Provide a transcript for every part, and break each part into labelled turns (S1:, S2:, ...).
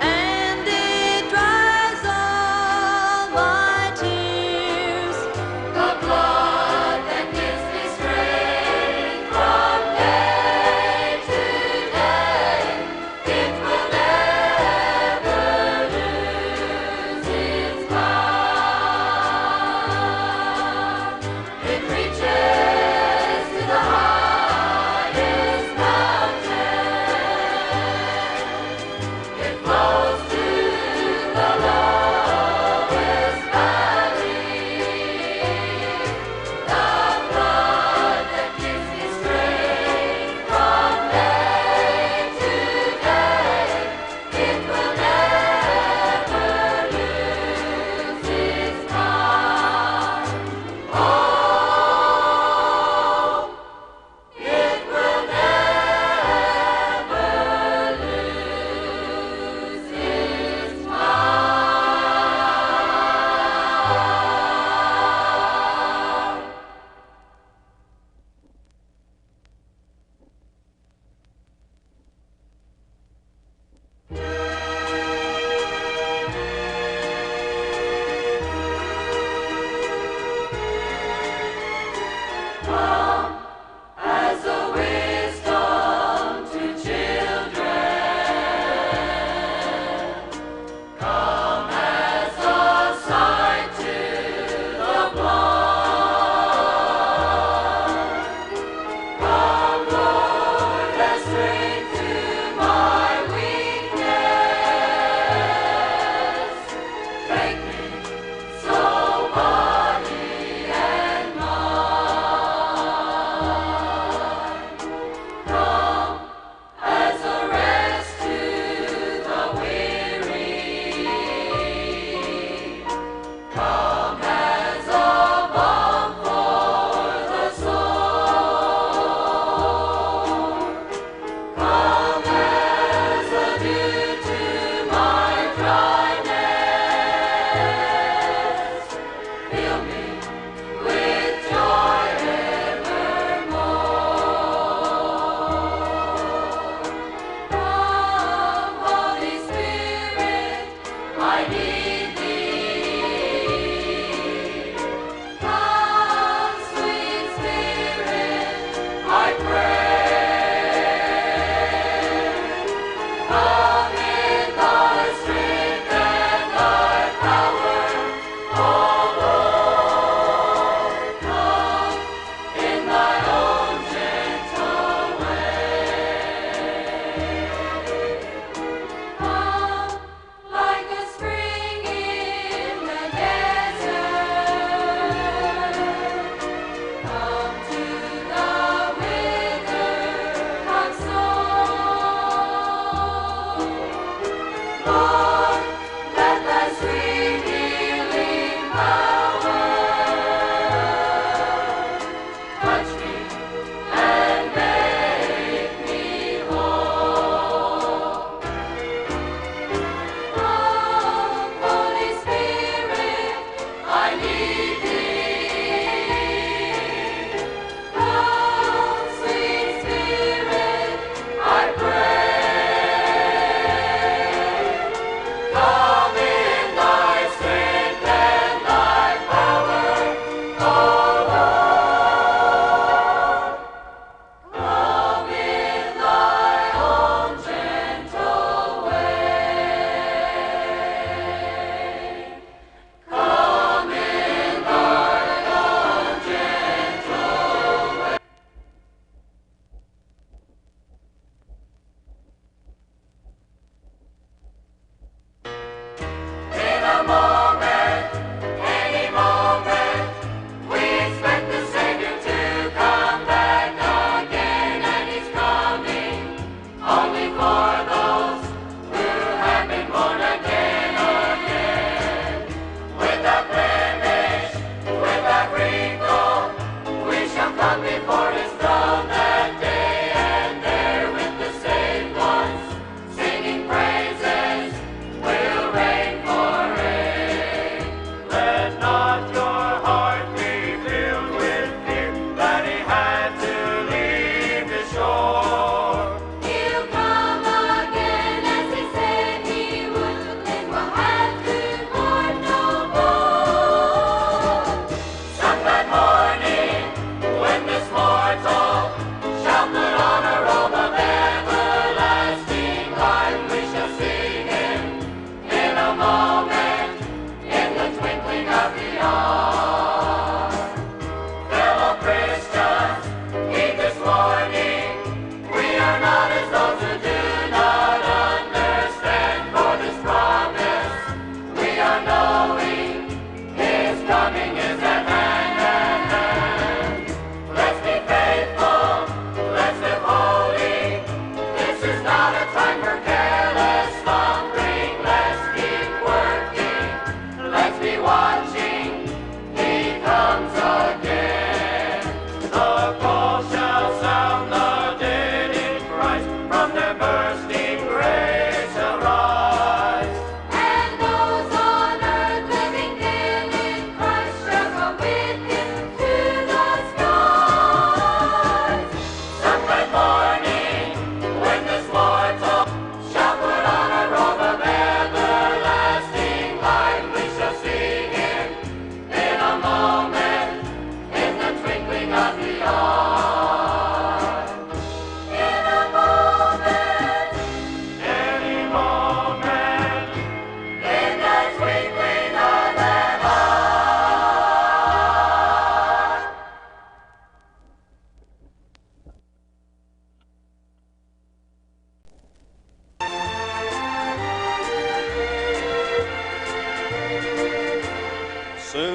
S1: And it dries all my tears. Make me so body and mind.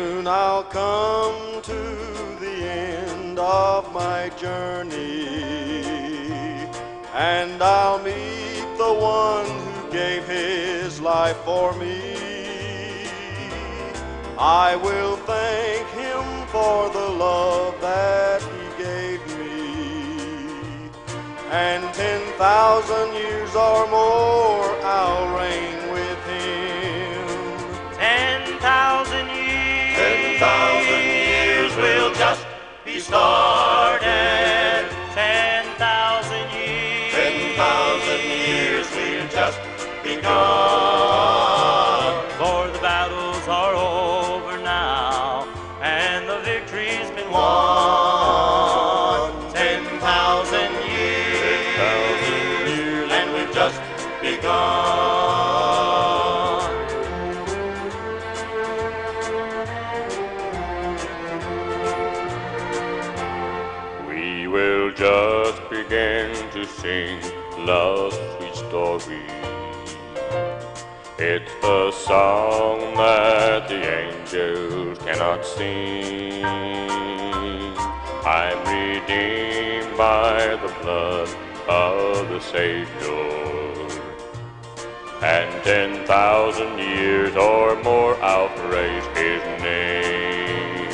S1: Soon I'll come to the end of my journey, and I'll meet the one who gave his life for me. I will thank him for the love that he gave me, and 10,000 years or more I'll reign with him.
S2: 10,000 years.
S1: 10,000 years will just be started.
S2: 10,000 years.
S1: 10,000 years will just begun.
S2: For the battles are over now, and the victory's been
S1: won.
S2: 10,000 years.
S1: 10,000 years, and we've just begun. We will just begin to sing love's sweet story. It's a song that the angels cannot sing. I'm redeemed by the blood of the Savior, and 10,000 years or more I'll praise his name.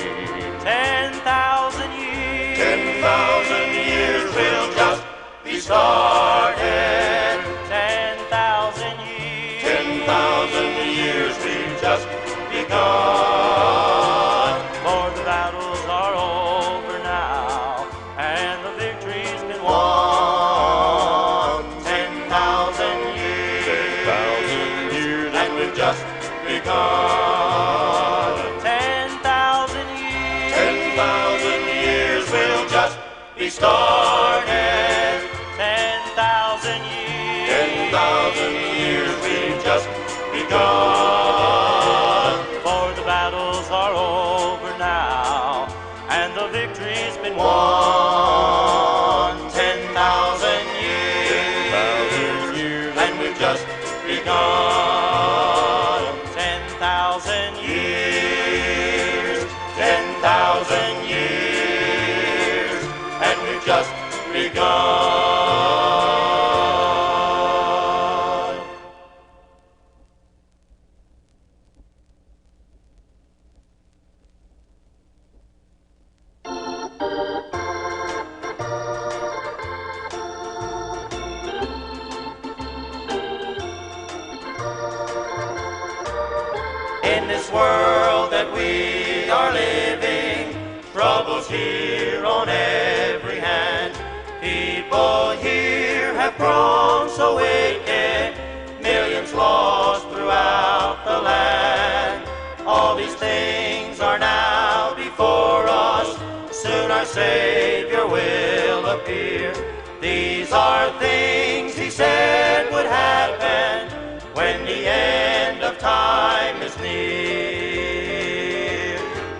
S2: 10,000 years.
S1: 10,000 years will just be started.
S2: 10,000 years.
S1: 10,000 years we've just begun.
S2: For the battles are over now, and the victory's been
S1: won. 10,000 years. 10,000 years, and we've just begun.
S2: 10,000 years.
S1: 10,000 years will just be started.
S2: 10,000 years.
S1: 10,000 years we've just begun.
S2: For the battles are over now, and the victory's been
S1: won. 10,000 years. 10,000 years, and we've just begun.
S2: 10,000
S1: Years. 10,000 years, and we've just begun. In this world that we are living, troubles here on every hand. People here have grown so wicked, millions lost throughout the land. All these things are now before us, soon our Savior will appear. These are things he said would happen when the end of time is near.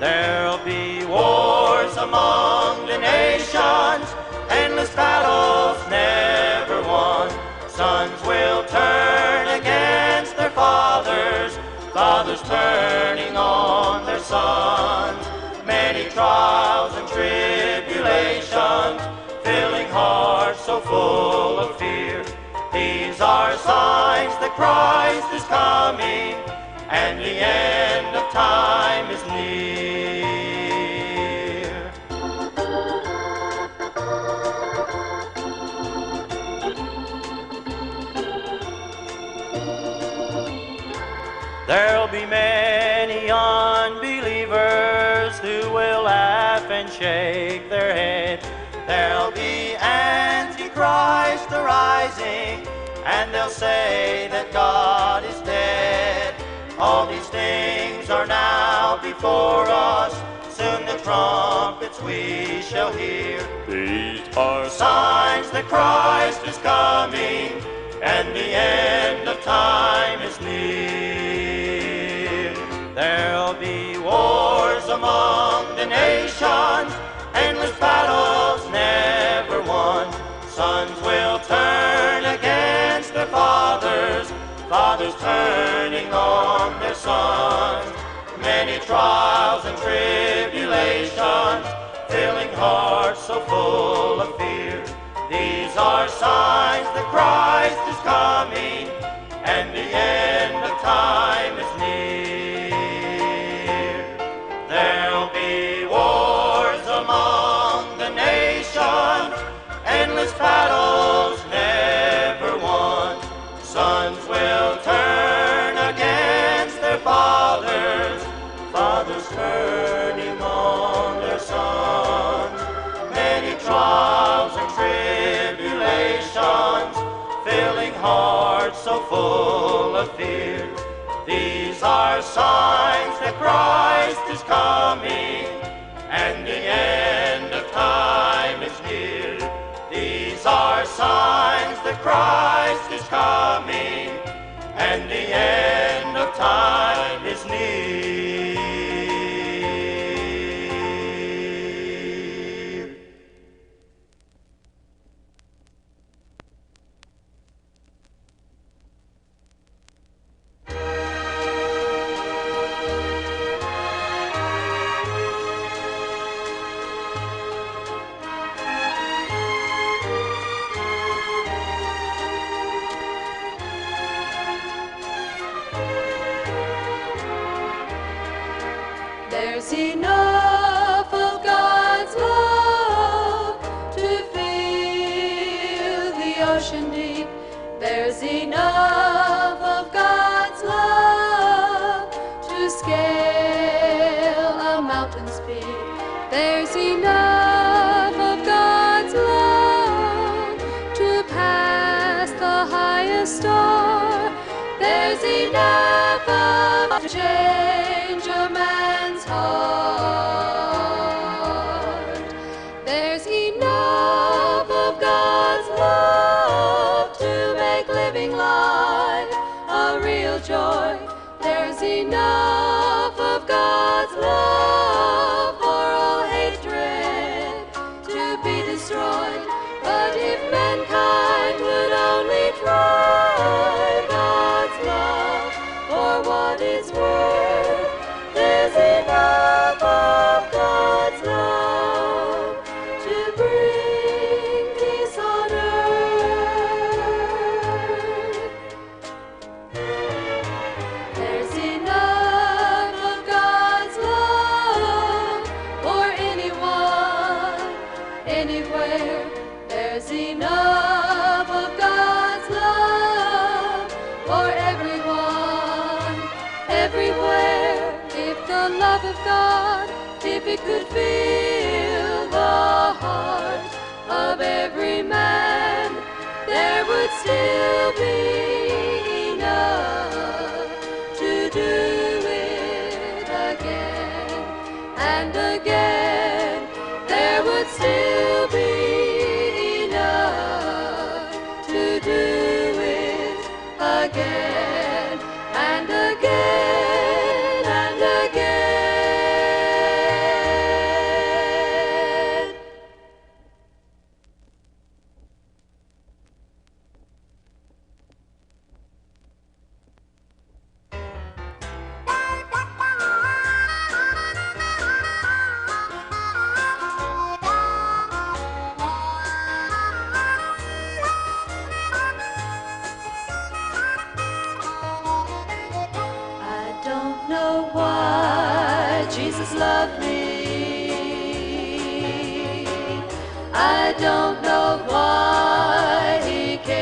S1: There'll be wars among the nations, endless battles never won. Sons will turn against their fathers, fathers turning on their sons. Many trials and tribulations, filling hearts so full of fear. These are signs that Christ is coming, and the end of time is near. There'll be many unbelievers who will laugh and shake their head. There'll be Antichrist arising, and they'll say that God is dead. All these things are now before us, soon the trumpets we shall hear. These are
S2: Signs that Christ is coming, and the end of time is near. There'll be wars among the nations, endless battles never won. Sons will turn against their fathers, fathers turning on their sons. Many
S1: many trials and tribulations, filling hearts so full of fear. These are signs that Christ is coming, and the end of time is near. There'll be wars among the nations, endless battles never won. Sons will turn against their fathers, fathers turning on their sons. Many trials and tribulations, filling hearts so full of fear. These are signs that Christ is coming, and the end of time is near. These are signs that Christ is coming, and the end of time is near.
S3: There's enough of God's love to fill the ocean deep. There's enough of God's love to scale a mountain's peak. There's enough of God's love to pass the highest star. There's enough of to change a man's heart. There's enough of God's love to make living life a real joy. There's enough of God's love for all hatred to be destroyed. But if mankind would only try God's love for what it's worth, there's enough of God's love to bring peace on earth. There's enough of God's love for anyone, anywhere. There's enough of God's love for everyone, everywhere. If the love of God, if it could fill the heart of every man, there would still be enough to do it again and again. There would still be enough to do it again and again and again. I don't know why Jesus loved me. I don't know why he cared.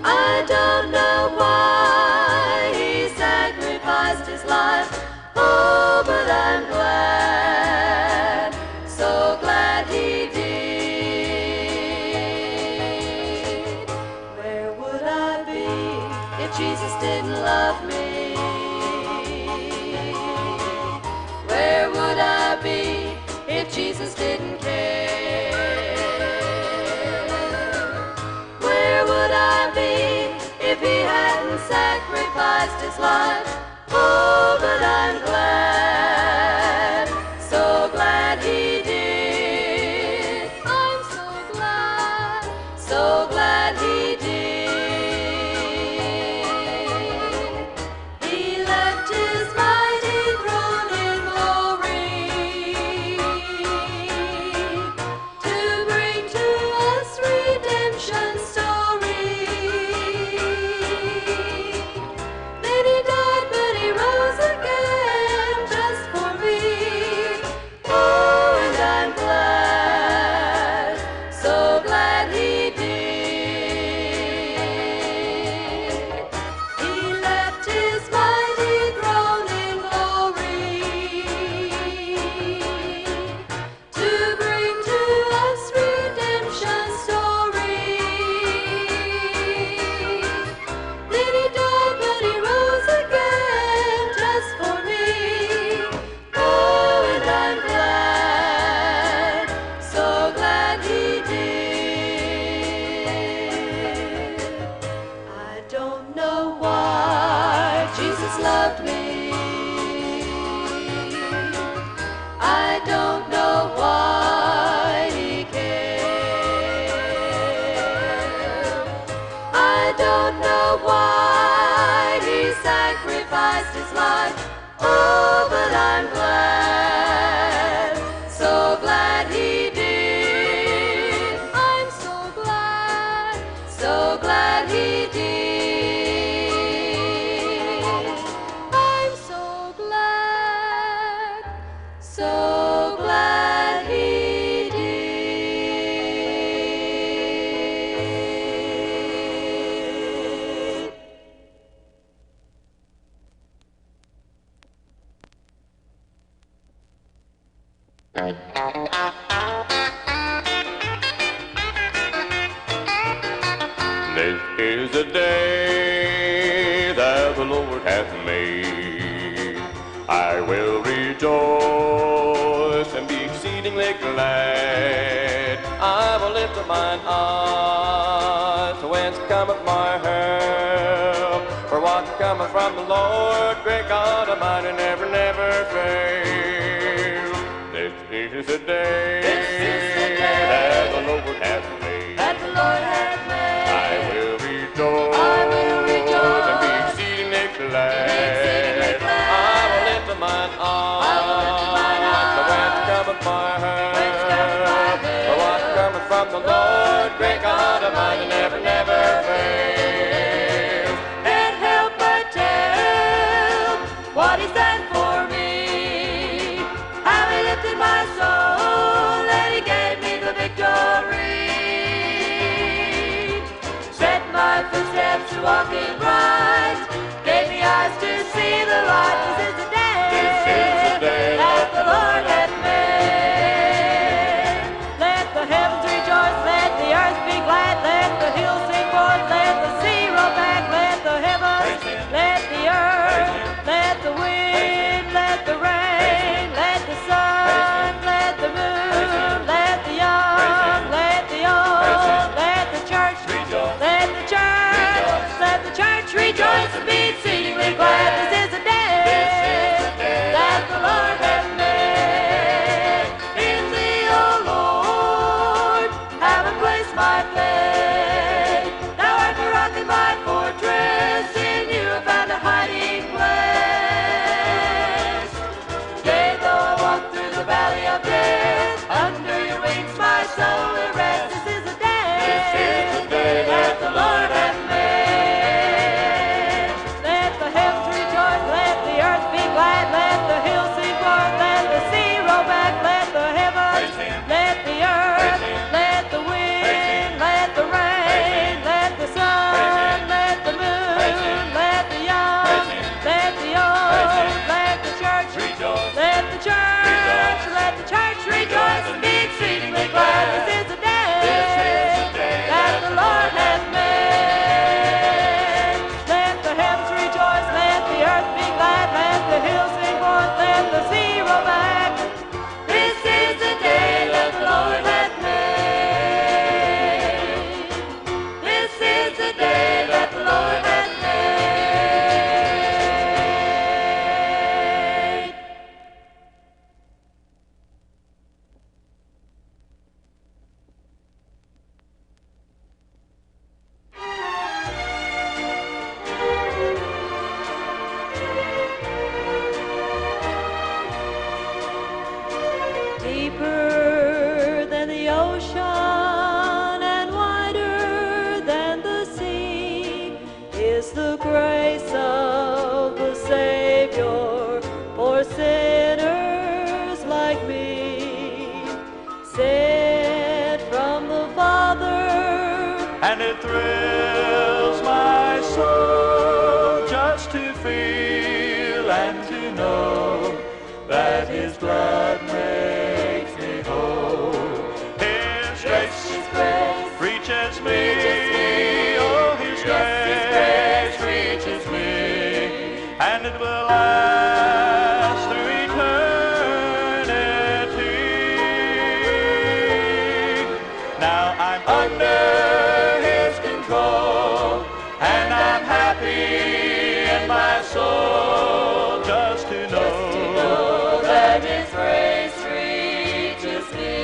S3: I don't know why he sacrificed his life. Oh, but I'm glad, so glad he did. Where would I be if Jesus didn't love me? Where would I be if Jesus didn't care? Where would I be if he hadn't sacrificed his life? Oh, but I'm glad, so glad he did. I'm so glad he did.
S2: This is the day that the Lord hath made. I will rejoice and be exceedingly glad. I will lift up mine eyes to whence cometh my help. For what cometh from the Lord, great God Almighty, never, never fail. This is the day that the Lord hath made.
S3: That the Lord hath made.
S2: I will rejoice and be exceedingly glad. I will lift up mine eyes to whence cometh my help. For what cometh from the Lord, great God Almighty, never, never fails.
S3: Can't help but tell what He's done for me. How He lifted my soul and He gave me the victory. Set my footsteps to walk in right. Gave me eyes to see the light. This is the day that the Lord hath made. Let the heavens rejoice, let the earth be glad, let the hills sing forth, let the sea roll back, let the heavens, let the earth, let the wind, let the rain, let the sun, let the moon, let the young, let the old, let the church rejoice, let the church rejoice and be exceedingly glad. This is the day that the Lord hath made. In thee, O Lord, have I placed my faith. Thou art the rock and my fortress, in you I found a hiding place. Yea, though I walk through the valley of death, under your wings my soul will rest. This is the day that the Lord hath made. Let the heavens rejoice, let the earth be glad, let the hills sing forth, let the sea roll back, let the heavens, let the earth, let the wind, let the rain, let the sun, let the moon, let the young, let the old, let the church rejoice, let the church rejoice and be exceedingly glad. This is the day that the Lord hath made. Let the heavens rejoice, let the earth be glad, let the hills sing forth, let the sea roll back. This is the day that the Lord hath made. This is the day that the Lord hath made. Deeper than the ocean and wider than the sea is the grace of the Savior for sinners like me. Sent from the Father,
S1: And it thrills my soul just to feel and to know that His blood makes me whole. His grace reaches me. Oh, His grace reaches me. And it will last through eternity. Now I'm under His control, and I'm happy in my soul just to know
S3: that His grace reaches me.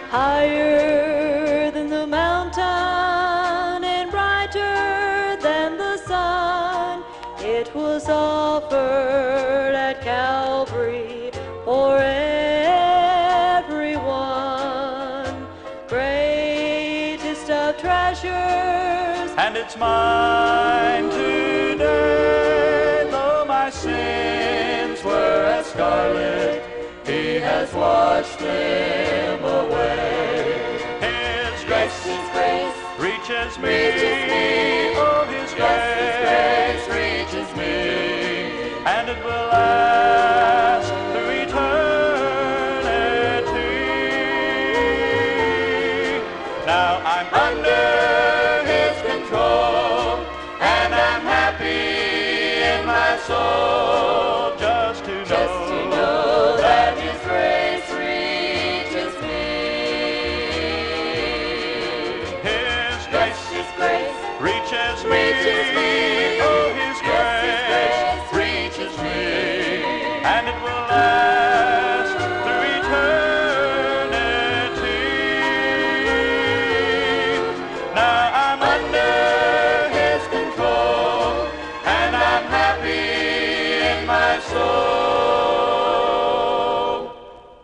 S3: Higher than the mountain and brighter than the sun, it was offered at Calvary for everyone. Greatest of treasures,
S1: and it's mine today. Though my sins were as scarlet, He has washed them away. His grace reaches me. Oh, His grace reaches me, and it will last soul, just to know that His grace reaches me. His grace reaches me. Oh, His grace reaches me, and it will last through eternity. Now I'm under His control, and I'm happy in my soul,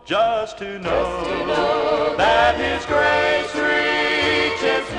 S1: just to know that His grace reaches